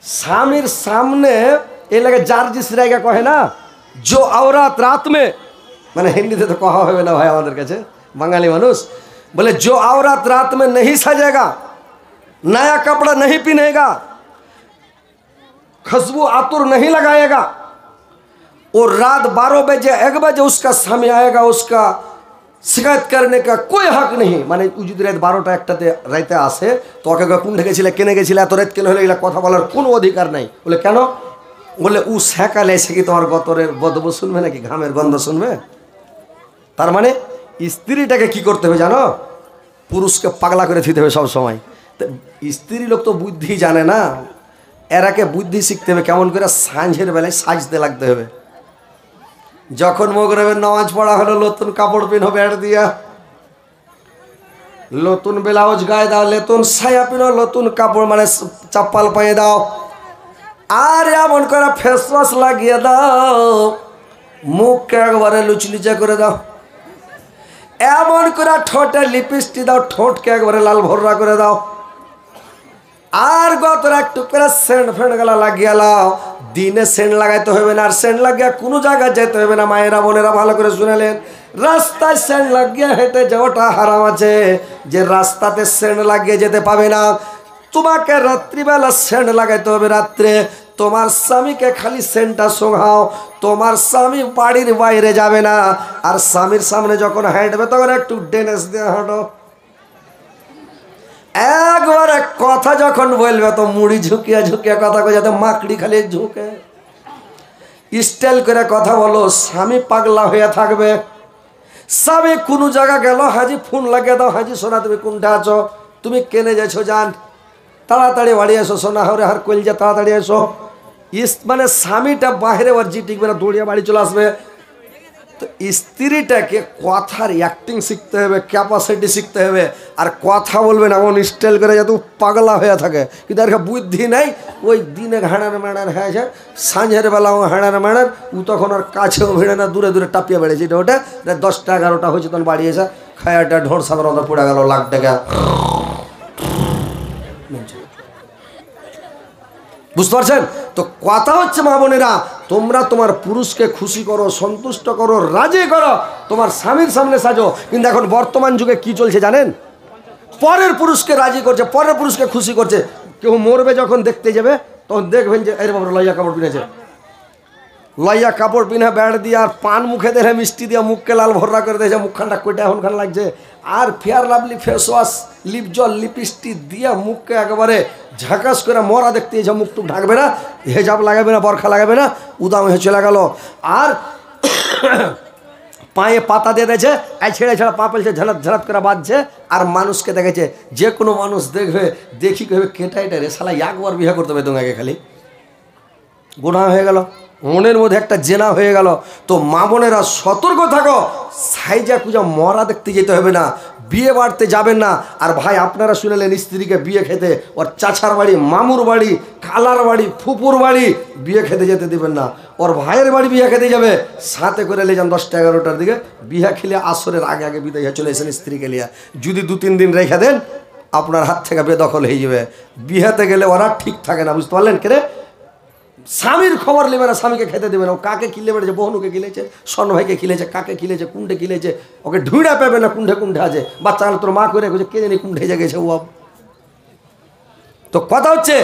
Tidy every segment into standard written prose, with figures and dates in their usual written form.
স্বামীর সামনে এই লাগে জার্জিস রায়গা কহে না, जो औरत रात में, মানে হিন্দিতে তো কহা হবে না ভাই আমাদের কাছে বাঙালি মানুষ, बोले जो औरत रात में नहीं सजेगा, नया कपड़ा नहीं पहनेगा, खुशबू आतुर नहीं लगाएगा, और रात 12 बजे 1 बजे उसका स्वामी आएगा, उसका शिकायत करने का कोई हक नहीं। মানে যদি রাত 12টা 1টাতে রাতে আসে তো ওকে কোন ঢেকেছিলে কেনে গেছিলে এত রাত কেন হলো, এগুলা কথা বলার কোনো অধিকার নাই। বলে কেন? বলে ও সেকালে এসে কি তোমার গতরের বদবু শুনবে নাকি, ঘামের গন্ধ শুনবে? তার মানে স্ত্রীটাকে কি করতে হবে জানো? পুরুষকে পাগলা করে দিতে হবে সব সময়। স্ত্রী লোক তো বুদ্ধি জানে না, এরাকে বুদ্ধি শিখতে হবে কেমন করে সাঁঝের বেলায় সাজতে লাগতে হবে। যখন মগরিবের নামাজ পড়া হলো, নতুন কাপড় পিনো বেড় দিয়া, নতুন ব্লাউজ গায়ে দাও, নতুন সায়া পিনো, নতুন কাপড় মানে চাপ্পাল পায়ে দাও, আর এমন করে ফেস ওয়াশ লাগিয়ে দাও, মুখকে একবারে লুচলিচা করে দাও, এমন করে ঠোঁটে লিপস্টিক দাও, ঠোঁটকে একবারে লাল ভর্রা করে দাও, আর গতরে একটু করে সেন্ট ফেন্ট গলা লাগিয়ে লাও। দিনে সেন্ট লাগাইতে হবে না, আর সেন্ট লাগিয়ে কোনো জায়গায় যেতে হবে না। মায়েরা বোনেরা ভালো করে শুনেলেন, রাস্তায় সেন্ট লাগিয়ে হেঁটে যাওয়াটা হারাম আছে, যে রাস্তাতে সেন্ট লাগিয়ে যেতে পাবে না। তোমাকে রাত্রিবেলা সেন্ট লাগাইতে হবে রাত্রে। তোমার স্বামীকে খালি সেন্টটা শোঙাও, তোমার স্বামী বাড়ির বাইরে যাবে না। আর স্বামীর সামনে যখন হাঁটবে তখন একটু ডেনেস দিয়ে হাঁটো। একবারে কথা যখন বলবে তো মুড়ি ঝুঁকিয়া ঝুঁকিয়া কথা কই, যাতে মাকড়ি খালি ঝুঁকে স্টাইল করে কথা বলো। স্বামী পাগলা হয়ে থাকবে। স্বামী কোনো জায়গা গেল, হাজি ফোন লাগিয়ে দাও, হাজি সোনা তুমি কোনটা আছো, তুমি কেনে যাইছো, যান তাড়াতাড়ি বাড়ি এসো, সোনা হরে হার কইলজা তাড়াতাড়ি এসো। মানে স্বামীটা বাইরে ওর জি টিকবে না, দৌড়িয়ে বাড়ি চলে আসবে। তো স্ত্রীটাকে কথার অ্যাক্টিং শিখতে হবে, ক্যাপাসিটি শিখতে হবে, আর কথা বলবে না এমন স্টাইল করে যাতে পাগলা হয়ে থাকে। কিন্তু আর বুদ্ধি নেই, ওই দিনে হাঁড়ার ম্যাড়ার হয়েছে, সাঁঝের বেলা ও হাঁড়ার ম্যাড়ার, ও তখন ওর কাছেও ভিড়ে না, দূরে দূরে টাপিয়ে বেড়েছে। এটা ওটা 10টা 11টা হয়েছে, তখন বাড়ি এসে খায়াটা ঢোঁড় সাধারণত পড়ে গেল, লাখ টাকা। বুঝতে পারছেন তো? কথা হচ্ছে মা বোনেরা, তোমরা তোমার পুরুষকে খুশি করো, সন্তুষ্ট করো, রাজি করো, তোমার স্বামীর সামনে সাজো। কিন্তু এখন বর্তমান যুগে কি চলছে জানেন? পরের পুরুষকে রাজি করছে, পরের পুরুষকে খুশি করছে। কেউ মরবে যখন দেখতে যাবে তখন দেখবেন যে এর বাবা লইয়া কাপড় পিনেছে, লইয়া কাপড় পিনে বেড় দিয়ে, আর পান মুখে দেয় মিষ্টি দিয়ে, মুখকে লাল ভর্রা করে দিয়েছে, মুখখানটা কোটা এখনখান লাগছে, আর fair lovely face wash, lip জল, লিপস্টিক দিয়ে মুখকে একেবারে ঝাঁকাস করে মরা দেখতে এসে, মুখটুক ঢাকবে না, হেজাব লাগাবে না, বরখা লাগাবে না, উদাম হয়ে চলে গেল। আর পায়ে পাতা দিয়ে দিয়েছে, এই ছেড়ে ছেড়ে পা পেলছে, ঝালাত ঝালাত করে বাঁধছে, আর মানুষকে দেখেছে। যে কোনো মানুষ দেখবে, দেখি কবে কেটা এটা রে শালা একবার বিয়ে করতে হবে তোমাকে, খালি গুনাহ হয়ে গেল, মনের মধ্যে একটা জেনা হয়ে গেল। তো মা বোনেরা সতর্ক থাকো, সাইজা কুজা মরা দেখতে যেতে হবে না, বিয়ে বাড়তে যাবেন না। আর ভাই আপনারা শুনেলেন স্ত্রীকে বিয়ে খেতে ওর চাচার বাড়ি, মামুর বাড়ি, খালার বাড়ি, ফুপুর বাড়ি বিয়ে খেতে যেতে দিবেন না। ওর ভাইয়ের বাড়ি বিয়ে খেতে যাবে, সাথে করে নিয়ে যান 10টা 11টার দিকে, বিয়ে খেলে আসরের আগে আগে বিদায় হয়ে চলে এসেন স্ত্রীকে নিয়ে। যদি 2-3 দিন রেখে দেন আপনার হাত থেকে বেদখল হয়ে যাবে। বিয়েতে গেলে ওরা ঠিক থাকে না, বুঝতে পারলেন? কেরে স্বামীর খবর নেবে না, স্বামীকে খেতে দেবে না। ও কাকে কিলে বেড়েছে, বহনুকে কিলেছে, স্বর্ণ ভাইকে কিলেছে, কাকে কিলেছে, কুণ্ডে কিলেছে, ওকে ঢুঁড়া পাবে না, কুণ্ডে কুণ্ডে আছে। বাচ্চা তোর মা করে রেখেছে, কে জানি কুণ্ডে গেছে ও। তো কথা হচ্ছে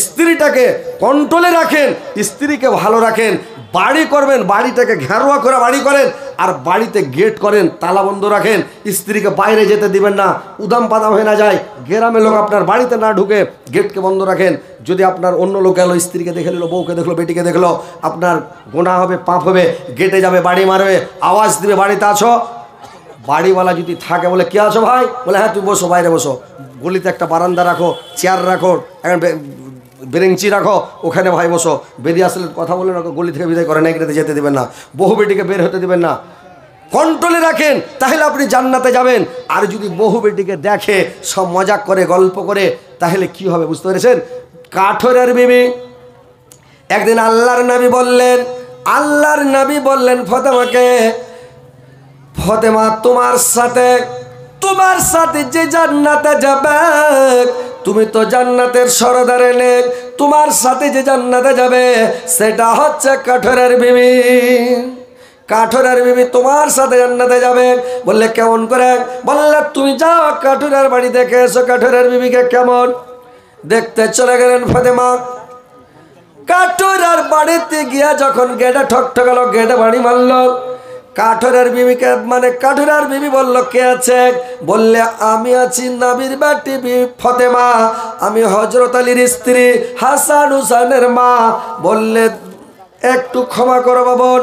স্ত্রীটাকে কন্ট্রোলে রাখেন, স্ত্রীকে ভালো রাখেন। বাড়ি করবেন, বাড়িটাকে ঘেরোয়া করে বাড়ি করেন, আর বাড়িতে গেট করেন, তালা বন্ধ রাখেন। স্ত্রীকে বাইরে যেতে দিবেন না, উদাম পাদাম হয়ে না যায়, গ্রামের লোক আপনার বাড়িতে না ঢুকে গেটকে বন্ধ রাখেন। যদি আপনার অন্য লোক গেল, স্ত্রীকে দেখে নিল, বউকে দেখলো, বেটিকে দেখলো, আপনার গোনা হবে, পাপ হবে, গেটে যাবে, বাড়ি মারবে, আওয়াজ দিবে, বাড়িতে আছো। বাড়িওয়ালা যদি থাকে বলে কে আছো ভাই, বলে হ্যাঁ তুই বসো, বাইরে বসো। গলিতে একটা বারান্দা রাখো, চেয়ার রাখো, এখন বেরেঞ্চি রাখো, ওখানে ভাই বসো। বেরিয়ে আসলে কথা বলে রাখো, গলি থেকে বিদায় করে না, এগড়েতে যেতে দেবেন না, বহু বেটিকে বের হতে দেবেন না। কন্ট্রোলে রাখেন, তাহলে আপনি জান্নাতে যাবেন। আর যদি বহু বেটিকে দেখে, সব মজাক করে, গল্প করে, তাহলে কি হবে বুঝতে পেরেছেন? কাঠরের বিবি একদিন আল্লাহর নবী বললেন ফতেমাকে, ফতেমা তোমার সাথে তোমার সাথে যে জান্নাতে যাবে, তুমি তো জান্নাতের সরদারে নেক, তোমার সাথে যে জান্নাতে যাবে সেটা হচ্ছে কাঠুরের বিবি। কাঠুরের বিবি তোমার সাথে জান্নাতে যাবে। বললে কেমন করে? বললে তুমি যাও কাঠুরের বাড়ি দেখে এসো কাঠুরের বিবিকে কেমন। দেখতে চলে গেলেন ফাতেমা। কাঠুরের বাড়িতে গিয়া যখন গেটে ঠকঠকালো, গেটে বাড়ি মারলো, কাঠুরের বিবিকে মানে কাঠুরের বিবি বলল কে আছে? বললে আমি আছি নবীর বেটি ফাতেমা, আমি হযরত আলীর স্ত্রী হাসান হুসাইনের মা। বললে একটু ক্ষমা করো বাবন,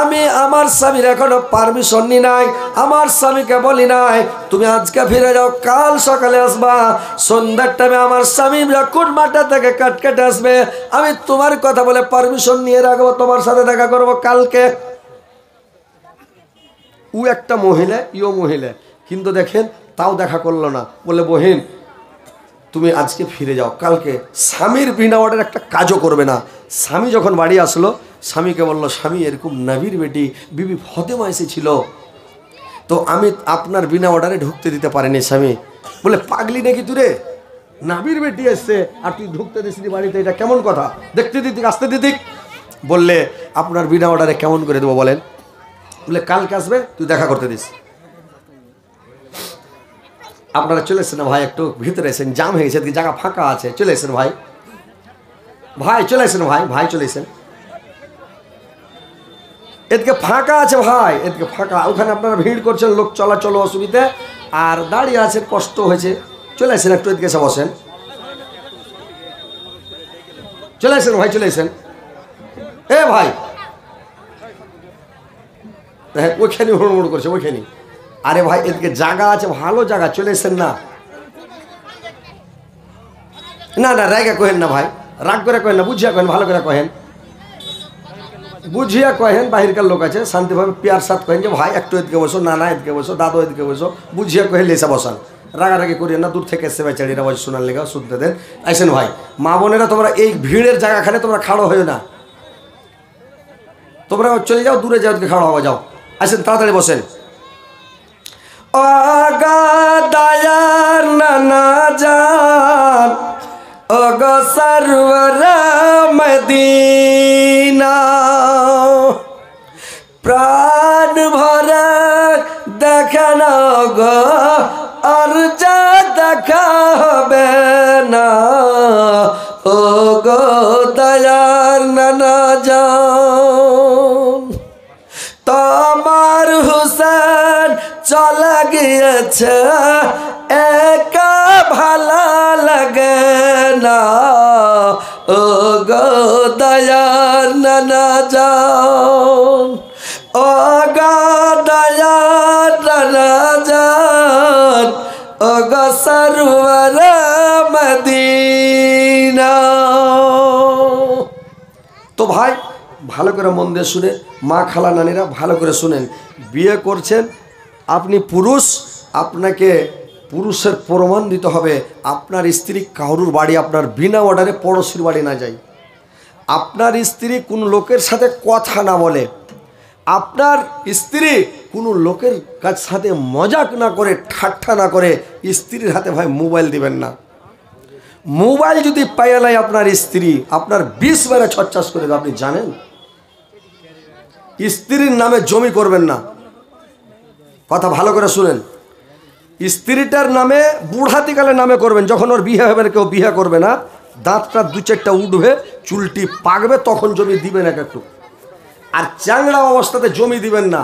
আমি আমার স্বামীর এখনো পারমিশন নি নাই, আমার স্বামীকে বলি নাই তুমি আজকে ফিরে যাও, কাল সকালে আসবা। সন্ধ্যার টাইমে আমার স্বামী যখন মাঠে থেকে কাট কেটে আসবে, আমি তোমার কথা বলে পারমিশন নিয়ে রাখবো, তোমার সাথে দেখা করবো কালকে। ও একটা মহিলা, ইও মহিলা, কিন্তু দেখেন তাও দেখা করলো না। বলে বহিন তুমি আজকে ফিরে যাও, কালকে স্বামীর বিনা অর্ডার একটা কাজও করবে না। স্বামী যখন বাড়ি আসলো, স্বামীকে বললো স্বামী এরকম নবীর বেটি বিবি ফাতেমা এসেছিল, তো আমি আপনার বিনা অর্ডারে ঢুকতে দিতে পারিনি স্বামী। বলে পাগলি নাকি তুই রে, নবীর বেটি এসছে আর তুই ঢুকতে দিসনি বাড়িতে, এটা কেমন কথা? দেখতে দিতিক, আসতে দিতিক। বললে আপনার বিনা অর্ডারে কেমন করে দেবো বলেন? বলে কালকে আসবে, তুই দেখা করতে দিস। আপনারা চলে এসেছেন না ভাই, একটু ভিতরে এসেন, জাম হয়ে গেছে, জায়গা ফাঁকা আছে, চলে এসেন ভাই, ভাই চলে এসেন ভাই, ভাই চলে এসেন, এদিকে ফাঁকা আছে ভাই, এদিকে ফাঁকা। ওখানে আপনারা ভিড় করছেন, লোক চলাচল অসুবিধে, আর দাঁড়িয়ে আছেন কষ্ট হয়েছে, চলে আসেন একটু এদিকে এসে বসেন, চলে আসেন ভাই, চলে আসেন। এ ভাই হ্যাঁ ওইখানে হুড়মুড় করছে ওইখানে। আরে ভাই এদিকে জায়গা আছে, ভালো জায়গা, চলে এসেন না। না না রাগা কহেন না ভাই, রাগ করে কহেন না, বুঝিয়া কহেন, ভালো করে কহেন, বুঝিয়া কহেন। বাহিরকার লোক আছে, শান্তিভাবে পিয়ার সাথ কহেন যে ভাই একটু এদিকে বসো, না না এদিকে বসো, দাদু এদিকে বসো, বুঝিয়া কহেন লেসা বসান, রাগারাগি করিয়েন না। দূর থেকে এসে ভাই চাড়িরা বসে শোনার লেগা শুনতে দেন। আসেন ভাই, মা বোনেরা তোমরা এই ভিড়ের জায়গাখানে তোমরা খাড়ো হয়ে না, তোমরা চলে যাও, দূরে যাও, খাড়ো হওয়া যাও। আসেন তাড়াতাড়ি বসেন। দয়ার নানা জান অগ সরওয়ার মদিনা, প্রাণ ভরে দেখেন গো আর যা দেখা হবে না, ও গো দয়ার নানা জান। তোমার হুসেন চলে গিয়েছে একা ভালো লাগে না, ও গো দয়ার নানা জান, ও গো দয়ার নানা জান, ও গো সরওয়ার মদিনা। তো ভাই ভালো করে মন দিয়ে শুনে, মা খালা নানিরা ভালো করে শুনেন, বিয়ে করছেন আপনি পুরুষ, আপনাকে পুরুষের প্রমাণ দিতে হবে আপনার স্ত্রী কারুর বাড়ি আপনার বিনা অর্ডারে পড়োশির বাড়ি না যায়, আপনার স্ত্রী কোনো লোকের সাথে কথা না বলে, আপনার স্ত্রী কোনো লোকের কাছ সাথে মজাক না করে, ঠাট্টা না করে, স্ত্রীর হাতে ভাই মোবাইল দিবেন না। মোবাইল যদি পাইয়া নেয় আপনার স্ত্রী, আপনার 20 বারে ছচ্ছাস করে দেবে, আপনি জানেন। স্ত্রীর নামে জমি করবেন না, কথা ভালো করে শুনেন। স্ত্রীটার নামে বুড়াতিকালের নামে করবেন, যখন ওর বিয়ে হবে না, কেউ বিয়ে করবে না, দাঁতটা 2-4টা উঠবে, চুলটি পাকবে, তখন জমি দিবেন এক একটু। আর চ্যাংড়া অবস্থাতে জমি দিবেন না।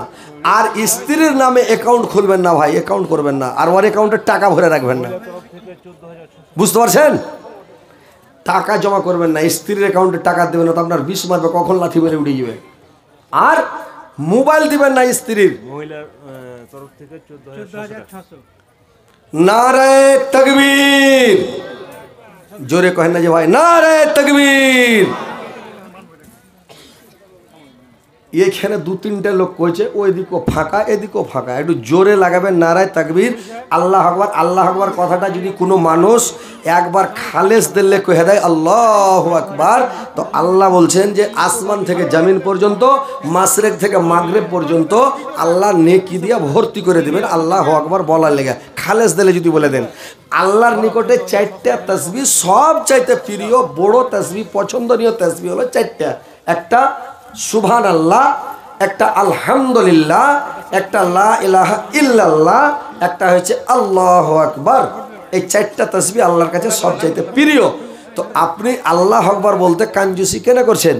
আর স্ত্রীর নামে অ্যাকাউন্ট খুলবেন না ভাই, অ্যাকাউন্ট করবেন না, আর ওর অ্যাকাউন্টে টাকা ভরে রাখবেন না, বুঝতে পারছেন? টাকা জমা করবেন না, স্ত্রীর অ্যাকাউন্টে টাকা দেবেন না, তো আপনার 20 মারবে, কখন লাথি মেরে উঠে যাবে। আর মোবাইল দিবেন না স্ত্রীর, মহিলার তরফ থেকে 14,600। নারে তাকবীর, জোরে কহেন না যে ভাই নারে তাকবীর। এইখানে 2-3টে লোক কইছে, ওইদিকও ফাঁকা এদিকেও ফাঁকা, একটু জোরে লাগাবেন নারায় তাকবীর, আল্লাহ আকবার। আল্লাহ আকবার কথাটা যদি কোনো মানুষ একবার খালেস দিলে কহে দেয় আল্লাহু আকবার, তো আল্লাহ বলছেন যে আসমান থেকে জমিন পর্যন্ত, মাশরিক থেকে মাগরিব পর্যন্ত আল্লাহ নেকি দিয়া ভর্তি করে দিবেন আল্লাহু আকবার বলার লেগে। খালেস দিলে যদি বলে দেন, আল্লাহর নিকটে 4টা তাসবিহ সব চাইতে প্রিয়, বড় তাসবিহ, পছন্দনীয় তাসবিহ হলো 4টা। একটা সুবহানাল্লাহ, একটা আলহামদুলিল্লাহ, একটা লা ইলাহা ইল্লাল্লাহ, একটা হচ্ছে আল্লাহু আকবার। এই 4টা তাসবিহ আল্লাহর কাছে সবচাইতে প্রিয়। তো আপনি আল্লাহ আকবার বলতে কাঞ্জুসি কেন করছেন?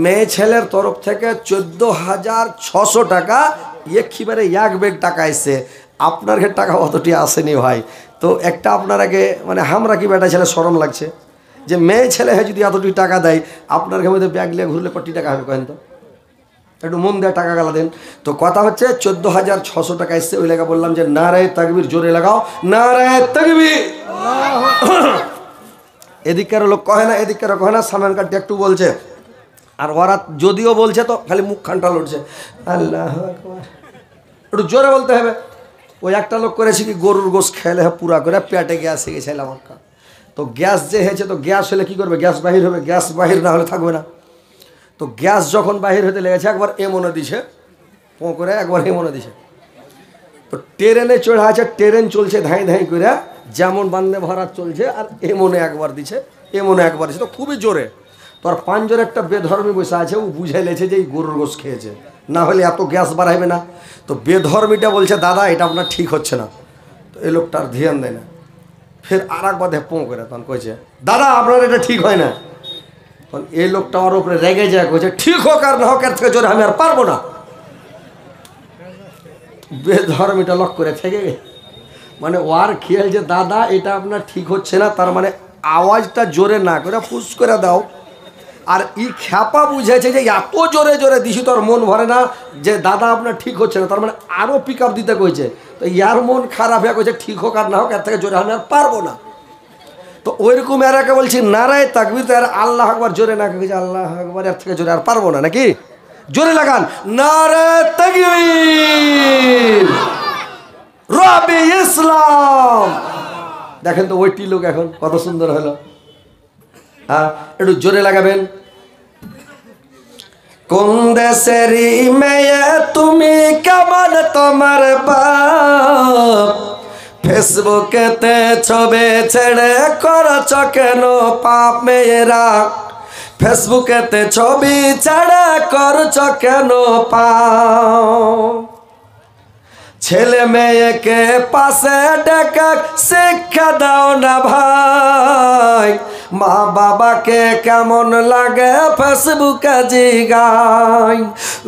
মেয়ে ছেলের তরফ থেকে 14,600 টাকা একেবারে এক বেগ টাকা এসছে, আপনার কাছে টাকা অতটি আসেনি ভাই। তো একটা আপনার আগে মানে আমরা কি বেটা ছেলে শরম লাগছে যে মেয়ে ছেলে যদি এতটি টাকা দেয়, আপনার মধ্যে ব্যাগ নিয়ে ঘুরলে কটি টাকা হবে কেন? তো একটু মন দেয়, টাকা গালা দেন। তো কথা হচ্ছে 14,600 টাকা এসছে, ওই লেখা বললাম যে নারায়ে তাকবীর, জোরে লাগাও নারায়ে তাকবীর। এদিককার লোক কহে না, এদিককার কহে না, সালমান কাটটি একটু বলছে, আর ওরা যদিও বলছে তো খালি মুখ খানটা লড়ছে, আল্লাহু আকবার। একটু জোরে বলতে হবে। ওই একটা লোক করেছে কি, গরুর গোশ খেলে পুরা করে পেটে গ্যাস হয়ে গেছে আমার। তো গ্যাস যে হয়েছে, তো গ্যাস হলে কি করবে? গ্যাস বাহির হবে, গ্যাস বাহির না হলে থাকবে না। তো গ্যাস যখন বাহির হতে লেগেছে, একবার এমনে দিছে পো করে, একবার এমনে দিছে। তো ট্রেনে চড়া আছে, ট্রেন চলছে ধাই ধাই করে, যেমন বান্দে ভারত চলছে, আর এমনে একবার দিছে, এমনে একবার দিছে, তো খুবই জোরে। তো আর 5 জোরে একটা বেধর্মী বসে আছে, ও বুঝাই লেছে যে এই গরুর গোশ খেয়েছে, না হলে এত গ্যাস বাড়াইবে না। তো বেধর্মীটা বলছে, দাদা এটা আপনার ঠিক হচ্ছে না। তো এই লোকটার ধ্যান দেয় না, ফের আর একবার পো করে তখন কইছে, দাদা আপনার এটা ঠিক হয় না। তখন এই লোকটা আমার উপরে রেগে যায়, কইছে ঠিক হোক আর না হোক, এর থেকে জোরে আমি আর পারবো না। বেধর্মীটা লক করে থেকে মানে ওর খেয়াল যে দাদা এটা আপনার ঠিক হচ্ছে না, তার মানে আওয়াজটা জোরে না করে ফুস করে দাও। আর ই খ্যাপা বুঝেছে যে এত জোরে জোরে দিছি তোর মন ভরে না, যে দাদা আপনার ঠিক হচ্ছে না, তার মানে আরও পিক আপ দিতে কইছে। তো ইয়ার মন খারাপ হয়ে কইছে ঠিক হোক আর না হোক, এর থেকে জোরে আমি আর পারবো না। তো ওইরকম এরাকে বলছি নারায়ে তাকবীর, তো আর আল্লাহ আকবার জোরে না কইছে আল্লাহ আকবার, এর থেকে জোরে আর পারবো না, নাকি? জোরে লাগান নারায়ে তাকবীর, রবে ইসলাম। দেখেন তো ওইটি লোক এখন কত সুন্দর হলো। হ্যাঁ, একটু জোরে লাগাবেন। কোন দেশেরই মেয়ে তুমি, কেমন তোমার বাপ, ফেসবুকেতে ছবি ছেড়ে করছ কেন পাপ? মেয়েরা ফেসবুকেতে ছবি ছেড়ে করছ কেন পাপ? ছেলে মেয়েকে পাশে ডেকে শিক্ষা দাও না ভাই, মা বাবাকে কেমন লাগে ফেসবুকে জিগাই।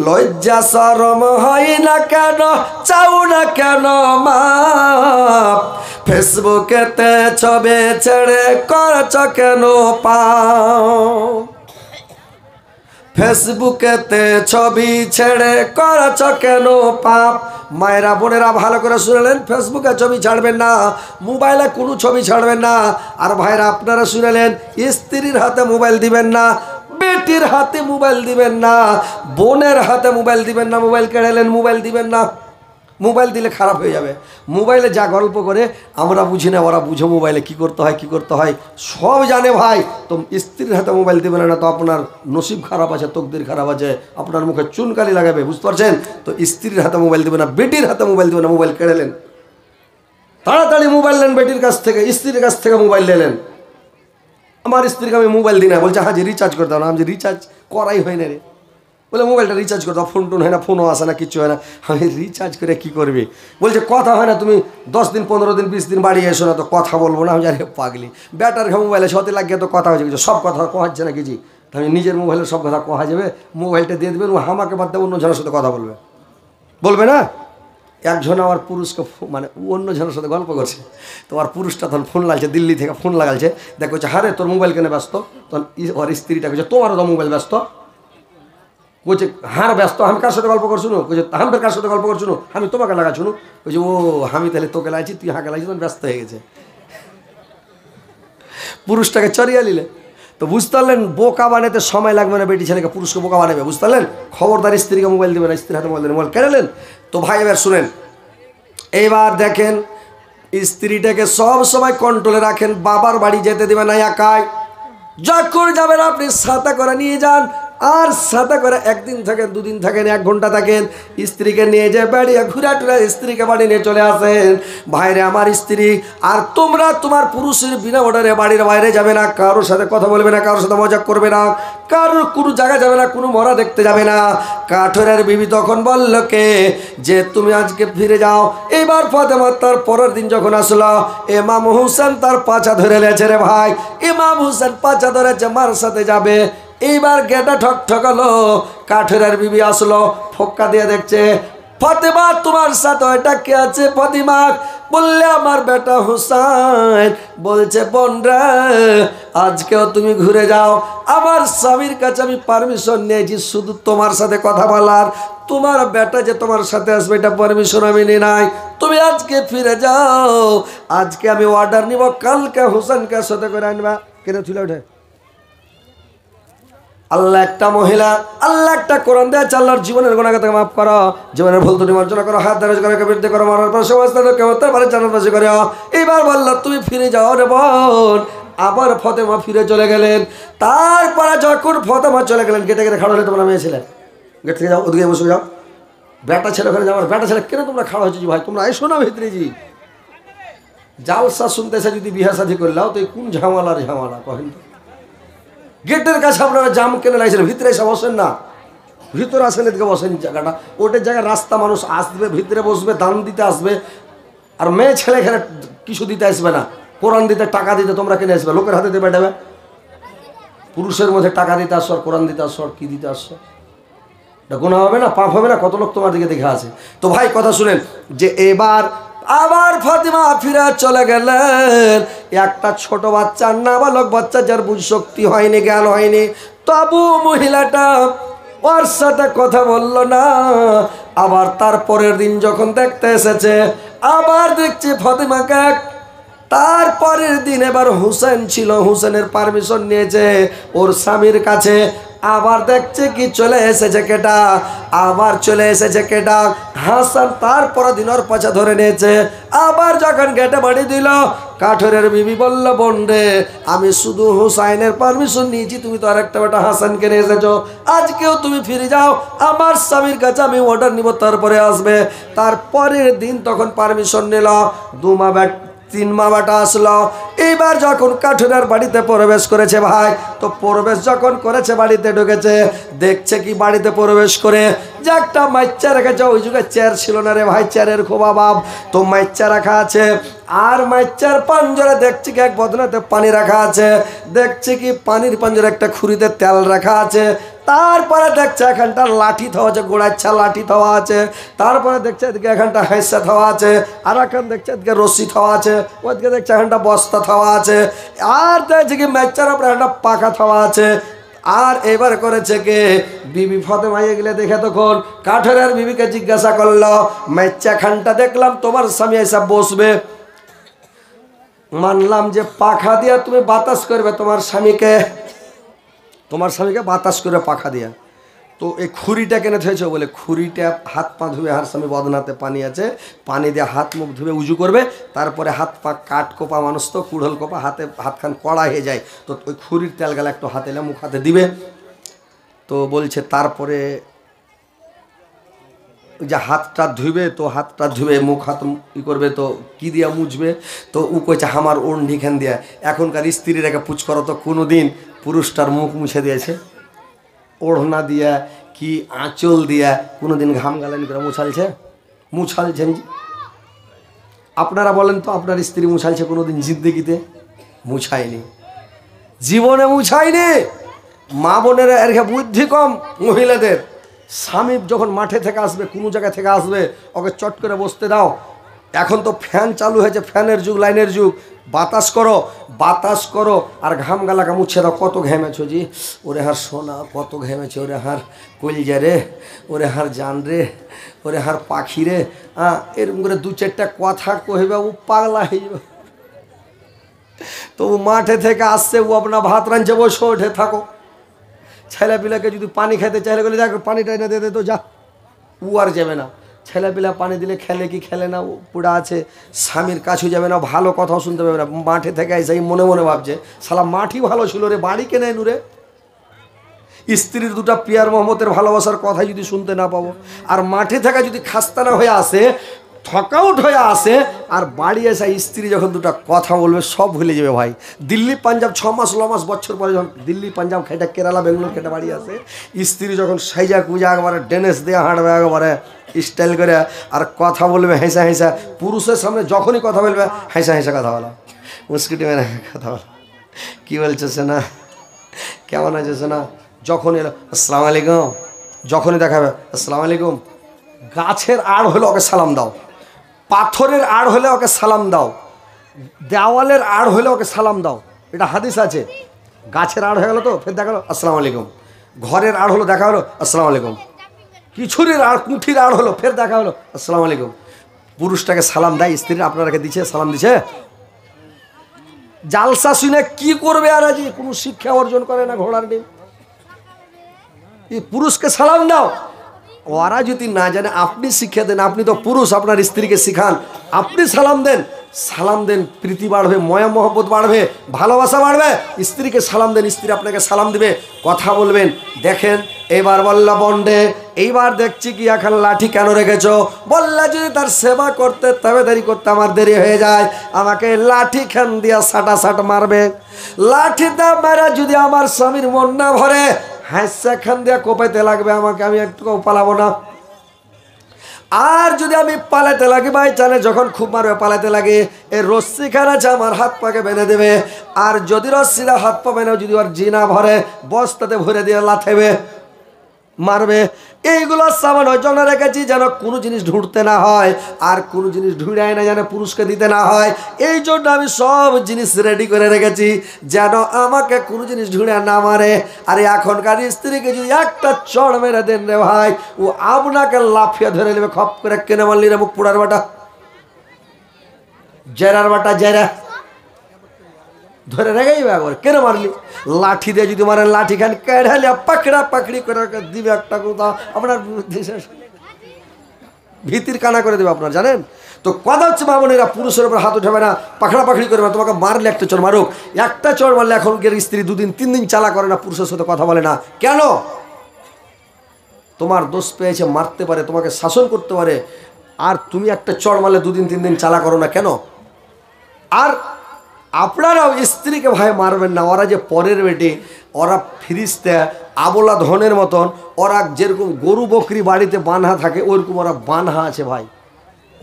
লজ্জা শরম হয় না কেন, চাও না কেন মা, ফেসবুকেতে ছবি ছেড়ে করছ কেন পাপ? ফেসবুকেতে ছবি ছেড়ে করছ কেন পাপ? মায়েরা বোনেরা ভালো করে শুনলেন, ফেসবুকে ছবি ছাড়বেন না, মোবাইলে কোনো ছবি ছাড়বেন না। আর ভাইরা আপনারা শুনলেন, স্ত্রীর হাতে মোবাইল দিবেন না, বেটির হাতে মোবাইল দিবেন না, বোনের হাতে মোবাইল দিবেন না। মোবাইল কেড়েলেন, মোবাইল দিবেন না, মোবাইল দিলে খারাপ হয়ে যাবে। মোবাইলে যা গল্প করে আমরা বুঝি না, ওরা বুঝো মোবাইলে কী করতে হয়, কী করতে হয় সব জানে ভাই। তো স্ত্রীর হাতে মোবাইল দেবেন না, তো আপনার নসিব খারাপ আছে, তকদির খারাপ আছে, আপনার মুখে চুনকালি লাগাবে, বুঝতে পারছেন? তো স্ত্রীর হাতে মোবাইল দেবেন না, বেটির হাতে মোবাইল দেবেন না। মোবাইল কেড়েলেন, তাড়াতাড়ি মোবাইল নেন বেটির কাছ থেকে, স্ত্রীর কাছ থেকে মোবাইল নিলেন। আমার স্ত্রীকে আমি মোবাইল দিই না, বলছে হ্যাঁ যে রিচার্জ করে দাও না। আমি যে রিচার্জ করাই হয় না রে, বলে মোবাইলটা রিচার্জ করে দাও, ফোন টোন হয় না, ফোনও আসে না, কিচ্ছু হয় না। আমি রিচার্জ করে কী করবি? বলছে কথা হয় না, তুমি 10 দিন 15 দিন 20 দিন বাড়ি এসো না, তো কথা বলবো না। আমি জানি পাগলি, ব্যাটার ঘা মোবাইলে সতে লাগিয়ে তো কথা হয়েছে, সব কথা কোহাচ্ছে না কিছু। আমি নিজের মোবাইলে সব কথা কোহা যাবে, মোবাইলটা দিয়ে দেবেন, ও আমাকে বাদ দেবে, অন্য জনের সাথে কথা বলবে, বলবে না? একজন আমার পুরুষকে মানে অন্য জনের সাথে গল্প করছে, তো আর পুরুষটা তখন ফোন লাগছে, দিল্লি থেকে ফোন লাগালছে, দেখো হারে তোর মোবাইল কেনে ব্যস্ত? তখন ওর স্ত্রীটা কইছে তোমারও তো মোবাইল ব্যস্ত। কইছে হার ব্যস্ত, আমি কার সাথে গল্প করছুন? কইছে আমি কার সাথে গল্প করছুন? আমি তোমাকে লাগাচ্ছুন। কইছে ও আমি তাহলে তোকে লাগাইছি, তুই হাঁকে লাগছি, তখন ব্যস্ত হয়ে গেছে, পুরুষটাকে চড়িয়ে নিলে। তো বুঝতে পারলেন, বোকা বানাতে সময় লাগবে না, বেটি ছেলেকে পুরুষকে বোকা বানাবে, বুঝতে পারলেন? খবরদার স্ত্রীকে মোবাইল দেবে না, স্ত্রীর হাতে মোবাইল দেবেন, মোবাইল কেড়েলেন। তো ভাই এবার শুনেন, এইবার দেখেন স্ত্রীটাকে সব সময় কন্ট্রোলে রাখেন, বাবার বাড়ি যেতে দেবেন না একাই। যখন যাবেন আপনি সাথে করে নিয়ে যান, আর সাথে করে একদিন থাকেন, দুদিন থাকেন, 1 ঘন্টা থাকেন, স্ত্রীকে নিয়ে যায় বাড়ি, ঘুরা টুরা স্ত্রীকে বাড়ি নিয়ে চলে আসেন। ভাইরে আমার স্ত্রী আর তোমরা তোমার পুরুষের বিনা অর্ডারে বাড়ির বাইরে যাবে না, কারোর সাথে কথা বলবে না, কারোর সাথে মজাক করবে না, কারোর কোনো জায়গা যাবে না, কোনো মরা দেখতে যাবে না। কাঠের বিবি তখন বলল কে যে তুমি আজকে ফিরে যাও। এইবার ফাতেমা তার পরের দিন যখন আসলো, ইমাম হোসেন তার পাছা ধরে লেছে রে ভাই, ইমাম হোসেন পাছা ধরেছে, মার সাথে যাবে। এইবার গেটা ঠক ঠকালো, কাঠের বিবি আসলো, ফক্কা দিয়ে দেখছে, ফাতেমা তোমার সাথে এটা কে আছে? ফাতেমা বললে আমার বেটা হুসাইন। বলছে বোন রে আজকেও তুমি ঘুরে যাও, আমার স্বামীর কাছে আমি পারমিশন নিয়েছি শুধু তোমার সাথে কথা বলার, তোমার বেটা যে তোমার সাথে আসবে এটা পারমিশন আমি নিয়ে নাই, তুমি আজকে ফিরে যাও, আজকে আমি অর্ডার নিব, কালকে হুসাইনকে সাথে করে আনবা। কেন তুলে ওঠে আল্লাহ একটা মহিলা, আল্লাহ একটা কোরআন দেয়া, আল্লাহর জীবনের গুনাহকে মাফ করো, জীবনের ভুল ত্রুটি মার্জনা করো, হাত দারাজ করে বিরুদ্ধে করো, মরার পর সমস্ত কেমতের পরে জান্নাত বাসী করো। এইবার বলল তুমি ফিরে যাও রে বোন। আবার ফাতেমা ফিরে চলে গেলেন। তারপরে যখন ফাতেমা চলে গেলেন, গেটে গেটে খাড়া হলে তোমরা মেয়ে ছিলেন, গেট থেকে যাও, ওদিকে বসে যাও, বেটা ছেলে ওখানে যাও, বেটা ছেলে কেন তোমরা খাড়া হয়েছি ভাই, তোমরা এসো না ভিতরে জি, জালসা শুনতেছে যদি বিহা শাদী করলাও তো কোন ঝামেলার ঝামেলা কহেন। গেটের কাছে আপনারা জাম কেনে লাগছেন, ভিতরে এসে বসেন না, ভিতরে আসেন, এদিকে বসেন, জায়গাটা ওটার জায়গায় রাস্তা, মানুষ আসবে, ভিতরে বসবে, দান দিতে আসবে, আর মেয়ে ছেলে এখানে কিছু দিতে আসবে না, কোরআন দিতে টাকা দিতে তোমরা কিনে আসবে, লোকের হাতে দেবে দেবে। পুরুষের মধ্যে টাকা দিতে আসো আর কোরআন দিতে আসো আর কি দিতে আসছো, এটা গুনাহ হবে না, পাপ হবে না? কত লোক তোমার দিকে দেখে আছে। তো ভাই কথা শুনেন যে এবার আবার ফাতেমা ফিরে চলে গেলেন। একটা ছোট বাচ্চা, নাবালক বাচ্চা, যার বুঝ শক্তি হয়নি, জ্ঞান হয়নি, তবু মহিলাটা ওর সাথে কথা বলল না। আবার তারপরের দিন যখন দেখতে এসেছে, আবার দেখছে ফাতেমাকে। তারপরের দিন এবার হুসেন ছিল, হুসেনের পারমিশন নিয়েছে ওর স্বামীর কাছে। আবার দেখছে কি চলে এসেছে কেটা, আবার চলে এসেছে কেটা হাসান। তারপর দিন ওর পাছা ধরে নিয়েছে। আবার যখন গেটে বাড়ি দিল, কাঠের বিবি বলল বোন রে আমি শুধু হুসাইনের পারমিশন নিয়েছি, তুমি তো আরেকটা বেটা হাসানকে নিয়ে এসেছো, আজকেও তুমি ফিরে যাও, আমার স্বামীর কাছে আমি অর্ডার নিব, তারপরে আসবে। তারপরের দিন তখন পারমিশন নিল, 2 মা 3 মা বেটা আসলো। এইবার যখন কাঠুরার বাড়িতে প্রবেশ করেছে ভাই, তো প্রবেশ যখন করেছে, বাড়িতে ঢুকেছে, দেখছে কি বাড়িতে প্রবেশ করে যে একটা মাইচা রেখেছে। ওই যুগে চেয়ার ছিল না রে ভাই, চেয়ারের খুব অভাব, তো মাইচা রাখা আছে। আর মাইচার পাঞ্জরে দেখছি কি এক বদনাতে পানি রাখা আছে, দেখছি কি পানির পাঞ্জরে একটা খুরিতে তেল রাখা আছে। তারপরে দেখছে এখানটা লাঠি থাওয়া আছে, গোড়াচ্ছা লাঠি থাওয়া আছে। তারপরে দেখছে এদিকে এখানটা হাঁসা থাওয়া আছে, আর এখান দেখছে এদিকে রশি থাওয়া আছে, ওদিকে দেখছে এখানটা বস্তা থাওয়া আছে, আর দেখছে কি মেচার উপরে একটা পাখা থাওয়া আছে। আর এবার করেছে কে বিবি ফাতেমা গেলে দেখে তখন কাঠের বিবিকে জিজ্ঞাসা করলো, মেচা খানটা দেখলাম তোমার স্বামী এসে বসবে, মানলাম যে পাখা দিয়া তুমি বাতাস করবে তোমার স্বামীকে, তোমার স্বামীকে বাতাস করে পাখা দিয়া, তো এই খুরিটা কেন থয়েছে? বলে খুরিটা হাত পা ধুয়ে, হার স্বামী বদনাতে পানি আছে, পানি দিয়ে হাত মুখ ধুয়ে উজু করবে, তারপরে হাত পা কাঠ কোপা মানুষ তো, কুড়ল কোপা, হাতে হাতখান কড়া হয়ে যায়, তো ওই খুরির তেল গেলে একটু হাতে এলে মুখ হাতে দিবে। তো বলছে তারপরে ওই যে হাতটা ধুবে, তো হাতটা ধুবে মুখ হাত ই করবে, তো কি দিয়া মুছবে? তো ও কইছে আমার ওড়নি খান দিয়া। এখনকার স্ত্রীর একে পুচ করো তো কোনো দিন পুরুষটার মুখ মুছে দিয়েছে ওড়না দিয়া কি আঁচল দিয়া? কোনো দিন ঘাম গালানি করে মুছালছে? মুছালছেন? আপনারা বলেন তো, আপনার স্ত্রী মুছালছে কোনো দিন জিন্দগিতে? মুছায়নি, জীবনে মুছায়নি। মা বোনের এর বুদ্ধি কম মহিলাদের। স্বামী যখন মাঠে থেকে আসবে, কোনো জায়গা থেকে আসবে, ওকে চট করে বসতে দাও। এখন তো ফ্যান চালু হয়েছে, ফ্যানের যুগ, লাইনের যুগ, বাতাস করো, বাতাস করো, আর ঘাম গালাকে মুছে দাও। কত ঘেমেছো জি, ওরে হার সোনা, কত ঘেমেছে, ওরে হার কলিজা রে, ওরে হার জান রে, ওরে হার পাখি রে। এরকম করে 2-4টা কথা কহিবে, ও পাগলা হয়ে যাবে। তো ও মাঠে থেকে আসছে, ও আপনার ভাত রাঁধছে, বসে ওঠে থাকো। ছেলেপিলাকে যদি পানি খেতে চাইলে বলে দেখ পানিটা এনে দে, তো যা, ও আর যাবে না। ছেলেপিলা পানি দিলে খেলে কি খেলে না, পুরা আছে, স্বামীর কাছে যাবে না, ভালো কথাও শুনতে পাবে না। মাঠে থেকে এসে মনে মনে ভাবছে শালা মাঠই ভালো ছিল রে, বাড়ি কেনে নুরে। স্ত্রীর দুটা পিয়ার মোহাম্মতের ভালোবাসার কথা যদি শুনতে না পাবো, আর মাঠে থাকা যদি খাস্তানা হয়ে আসে, থকাউট হয়ে আসে, আর বাড়ি এসে স্ত্রী যখন দুটা কথা বলবে সব ভুলে যাবে ভাই। দিল্লি পাঞ্জাব 6 মাস 9 মাস বছর পরে যখন দিল্লি পাঞ্জাব খেটে কেরালা বেঙ্গলোর খেটে বাড়ি আসে, স্ত্রী যখন সাইজা কুজা একবারে ডেনেস দিয়ে হাঁটবে একেবারে স্টাইল করে, আর কথা বলবে হেসা হেসা, পুরুষের সামনে যখনই কথা বলবে হেসা হেসা কথা বলা, মুস্কিটি মেরে কথা বলা, কী বলছে সোনা, কেমন আছে সোনা, যখন এলো আসসালামু আলাইকুম, যখনই দেখাবে আসসালামু আলাইকুম। গাছের আড় হলে ওকে সালাম দাও, পাথরের আড় হলে ওকে সালাম দাও, দেওয়ালের আড় হলে ওকে সালাম দাও, এটা হাদিস আছে। গাছের আড় হয়ে গেলো তো ফের দেখা হলো আসসালামু আলাইকুম, ঘরের আড় হলো দেখা হলো আসসালামু আলাইকুম, কিছুরির আড় কুঠির আড় হলো ফের দেখা হলো আসসালামু আলাইকুম। পুরুষটাকে সালাম দেয় স্ত্রী, আপনারাকে দিচ্ছে সালাম দিচ্ছে। জালসা শুনে কি করবে আর আজ কোনো শিক্ষা অর্জন করে না ঘোড়ার ডিম। এই পুরুষকে সালাম দাও, ওরা যদি না জানে আপনি শিক্ষা দেন, আপনি তো পুরুষ, আপনার স্ত্রীকে শিখান, আপনি সালাম দেন, সালাম দেন, প্রীতি বাড়বে, ময়া মহব্বত বাড়বে, ভালোবাসা বাড়বে। স্ত্রীকে সালাম দেন, স্ত্রী আপনাকে সালাম দিবে, কথা বলবেন। দেখেন এবার বললা বন্ডে, এইবার দেখছি কি এখন লাঠি কেন রেখেছ, বললা যদি তার সেবা করতে তবে দেরি করতে আমার দেরি হয়ে যায়, আমাকে লাঠি খান দিয়া সাটা সাট মারবে, লাঠি দা মারা যদি আমার স্বামীর মন না ভরে হাসা খান দিয়া কোপাইতে লাগবে আমাকে, আমি একটু পালাবো না। আর যদি আমি পালাতে লাগি ভাই জানে যখন খুব মারবে পালাতে লাগে, এই রশ্মি খান আছে আমার হাত পাকে বেঁধে দেবে, আর যদি রশ্মিরা হাত পা বেঁধে যদি ওর জিনা ভরে বস্তাতে ভরে দিয়ে লাথেবে মারবে। এইগুলো সামান ওই জন্য রেখেছি যেন কোনো জিনিস ঢুঁড়তে না হয়, আর কোনো জিনিস ঢুঁড়ায় না যেন পুরুষকে দিতে না হয়। এই জন্য আমি সব জিনিস রেডি করে রেখেছি যেন আমাকে কোনো জিনিস ঢুঁড়ে না মারে। আর এখনকার স্ত্রীকে যদি একটা চড় মেরে দেন রে ভাই, ও আপনাকে লাফিয়ে ধরে নেবে, খপ করে কেনে মারলি রে মুখ পোড়ার বাটা, জেরার বাটা, জেরা ধরে রেখেই একবার কেন মারলি, লাঠি দিয়ে যদি মারেন লাঠি খান কেড়ালে পাকড়া পাকড়ি করে দিবে একটা কথা, আপনার ভীতির কানা করে দেবে আপনার, জানেন তো। কথা হচ্ছে মামনেরা পুরুষের উপর হাত উঠাবে না, পাকড়া পাকড়ি করবে না, তোমাকে মারলে একটা চোর মারুক, একটা চোর মারলে এখনকার স্ত্রী 2 দিন 3 দিন চালা করে না, পুরুষের সাথে কথা বলে না কেন? তোমার দোষ পেয়েছে, মারতে পারে, তোমাকে শাসন করতে পারে, আর তুমি একটা চড় মারলে 2 দিন 3 দিন চালা করো না কেন? আর আপনারাও স্ত্রীকে ভাই মারবেন না, ওরা যে পরের বেটে, ওরা ফিরিস্তে আবলা ধনের মতন, ওরা যেরকম গরু বকরি বাড়িতে বানহা থাকে ওরকম ওরা বানহা আছে ভাই,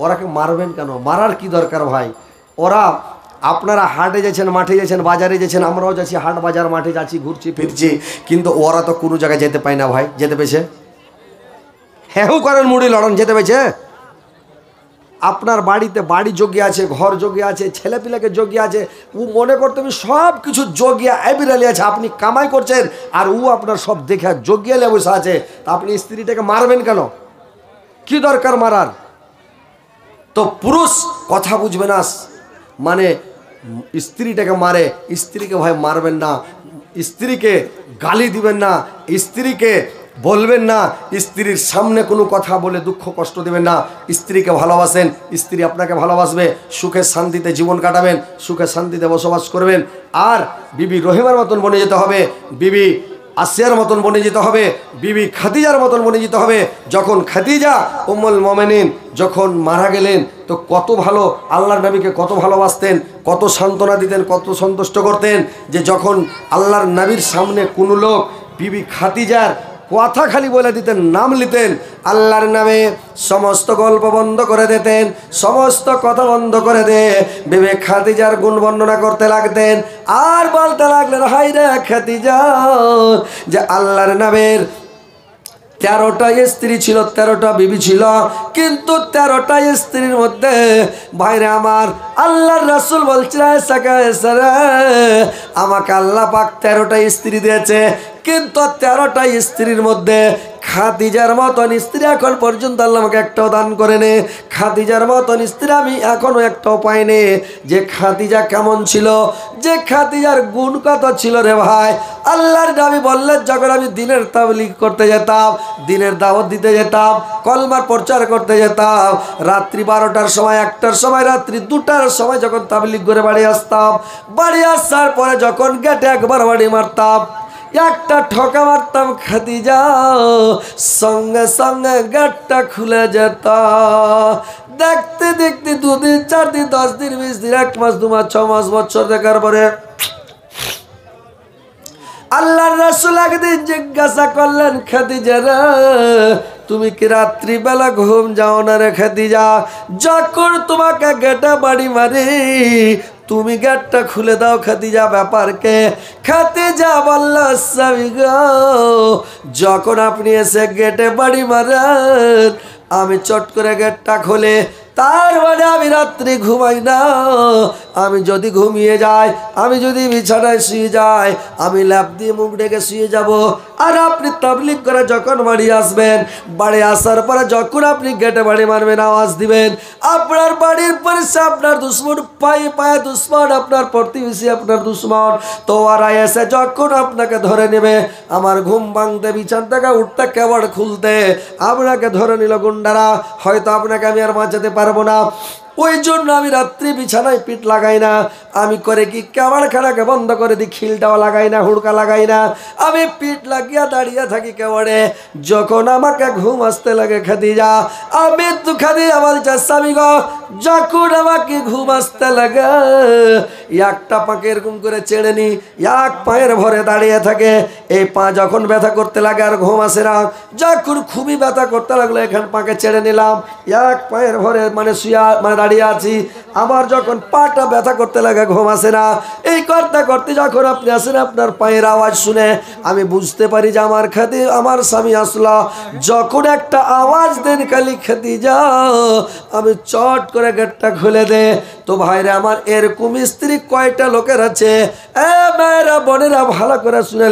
ওরাকে মারবেন কেন? মারার কি দরকার ভাই? ওরা আপনারা হাটে যাচ্ছেন, মাঠে যাচ্ছেন, বাজারে যাচ্ছেন, আমরাও যাচ্ছি হাট বাজার মাঠে যাচ্ছি, ঘুরছি ফিরছি, কিন্তু ওরা তো কোনো জায়গায় যেতে পায় না ভাই। যেতে পেয়েছে হ্যাঁ করেন মুড়ি লড়ন, যেতে পেয়েছে? আপনার বাড়িতে বাড়ি যোগী আছে, ঘর যোগী আছে, ছেলেপিলাকে যোগী আছে, ও মনে করতে আমি সব কিছু যোগিয়া অ্যাবিরালি আছে, আপনি কামাই করছেন আর ও আপনার সব দেখে যোগিয়ালে বসে আছে, তা আপনি স্ত্রীটাকে মারবেন কেন? কি দরকার মারার? তো পুরুষ কথা বুঝবে না মানে স্ত্রীটাকে মারে, স্ত্রীকে ভাই মারবেন না, স্ত্রীকে গালি দিবেন না, স্ত্রীকে বলবেন না, স্ত্রীর সামনে কোনো কথা বলে দুঃখ কষ্ট দেবেন না। স্ত্রীকে ভালোবাসেন, স্ত্রী আপনাকে ভালোবাসবে, সুখে শান্তিতে জীবন কাটাবেন, সুখে শান্তিতে বসবাস করবেন। আর বিবি রহিমার মতন বনে যেতে হবে, বিবি আসিয়ার মতন বনে যেতে হবে, বিবি খাদিজার মতন বনে যেতে হবে। যখন খাদিজা উম্মুল মুমিনিন যখন মারা গেলেন, তো কত ভালো আল্লাহর নবীকে কত ভালোবাসতেন, কত সান্ত্বনা দিতেন, কত সন্তুষ্ট করতেন, যে যখন আল্লাহর নবীর সামনে কোনো লোক বিবি খাদিজার কথা খালি বলে দিতেন, নাম নিতেন, আল্লাহর নামে সমস্ত গল্প বন্ধ করে দিতেন, সমস্ত কথা বন্ধ করে দে বিবি খাদিজার গুণ বর্ণনা করতে লাগতেন। আর বলতে লাগলেন, হাই রে খাদিজা, যে আল্লাহর নামের 13টা স্ত্রী ছিল, 13টা বিবি ছিল, কিন্তু 13টা স্ত্রীর মধ্যে ভাইরে আমার আল্লাহর রাসূল বলছে, আমাকে আল্লাহ পাক 13টা স্ত্রী দিয়েছে, কিন্তু 13টা স্ত্রীর মধ্যে খাদিজার মতন স্ত্রী এখন পর্যন্ত আল্লাহ আমাকে একটাও দান করেনি। খাদিজার মতন স্ত্রী আমি এখনো একটাও পাইনি। যে খাদিজা কেমন ছিল, যে খাদিজার গুণ কত ছিল রে ভাই। আল্লাহর নবী বললেন, যখন আমি দিনের তাবলীগ করতে যেতাম, দিনের দাওয়াত দিতে যেতাম, কলমার প্রচার করতে যেতাম, রাত্রি 12টার সময়, 1টার সময়, রাত্রি 2টার সময় যখন তাবলীগ করে বাড়ি আসতাম, বাড়ি আসার পরে যখন গেটে একবার বাড়ি মারতাম, একটা ঠকা মারতাম খাদিজা, সঙ্গে সঙ্গে গেটটা খুলে যেত। দেখতে দেখতে 2 দিন 4 দিন 10 দিন 20 দিন 1 মাস 2 মাস 6 মাস বছর দেখার পরে আল্লাহর রাসূল একদিন জিজ্ঞাসা করলেন, খাদিজা রে তুমি কি রাত্রি বেলা ঘুম যাও না রে খাদিজা? যখন তোমাকে গেটে বাড়ি মারি তুমি গেটটা খুলে দাও খাদিজা, ব্যাপারকে? খাদিজা বলল, স্বামী গো, যখন আপনি এসে গেটে বাড়ি মারেন আমি চট করে গেটটা খুলে, তার মানে আমি রাত্রি ঘুমাই না। আমি যদি ঘুমিয়ে যাই, আমি যদি বিছানায় শুয়ে যাই, আমি ল্যাপ দিয়ে মুখ ডেকে শুয়ে যাব। আর আপনি তাবলীগ করে যখন বাড়ি আসবেন, বাড়ি আসার পরে যখন আপনি গেটে বাড়ি মারবেন, আওয়াজ দিবেন, আপনার বাড়ির পাশে আপনার দুশ্মন, পায়ে পায়ে দুশ্মন, আপনার প্রতিবেশী আপনার দুশ্মন, তো ওরা এসে যখন আপনাকে ধরে নেবে, আমার ঘুম ভাঙতে, বিছান থেকে উঠতে, কেবড় খুলতে আপনাকে ধরে নিল গুন্ডারা, হয়তো আপনাকে আমি আর বাঁচাতে পারবো না। ওই জন্য আমি রাত্রি বিছানায় পিঠ লাগাই না। আমি করে কি, কেবাড়খানাকে বন্ধ করে দিই, খিলটাও লাগাই না, হুড়কা লাগাই না, আমি পিঠ লাগিয়ে দাঁড়িয়ে থাকি কেবাড়ে। যখন আমাকে ঘুম আসতে লাগে খাদিজা, আমি তো খাদিজা বলছে, স্বামী গো, যখন আমাকে ঘুম আসতে লাগে একটা পাকে এরকম করে ছেড়ে নি, এক পায়ের ভরে দাঁড়িয়ে থাকে। এই পা যখন ব্যথা করতে লাগে আর ঘুম আসে না, যখন খুবই ব্যথা করতে লাগলো এখান পাকে ছেড়ে নিলাম, এক পায়ের ভরে মানে শুয়া মানে দাঁড়িয়ে আছি। আবার যখন পাটা ব্যথা করতে লাগে ঘুম আসে না। এই করতে করতে যখন আপনি আসেন, আপনার পায়ের আওয়াজ শুনে আমি বুঝতে পারি যে আমার স্বামী আসলো। যখন একটা আওয়াজ দেন খালি খাদিজা, আমি চট করে গেটটা খুলে দে। তো ভাইরা আমার, এরকম স্ত্রী কয়টা লোকের আছে? এ মায়েরা বোনেরা ভালো করে শুনে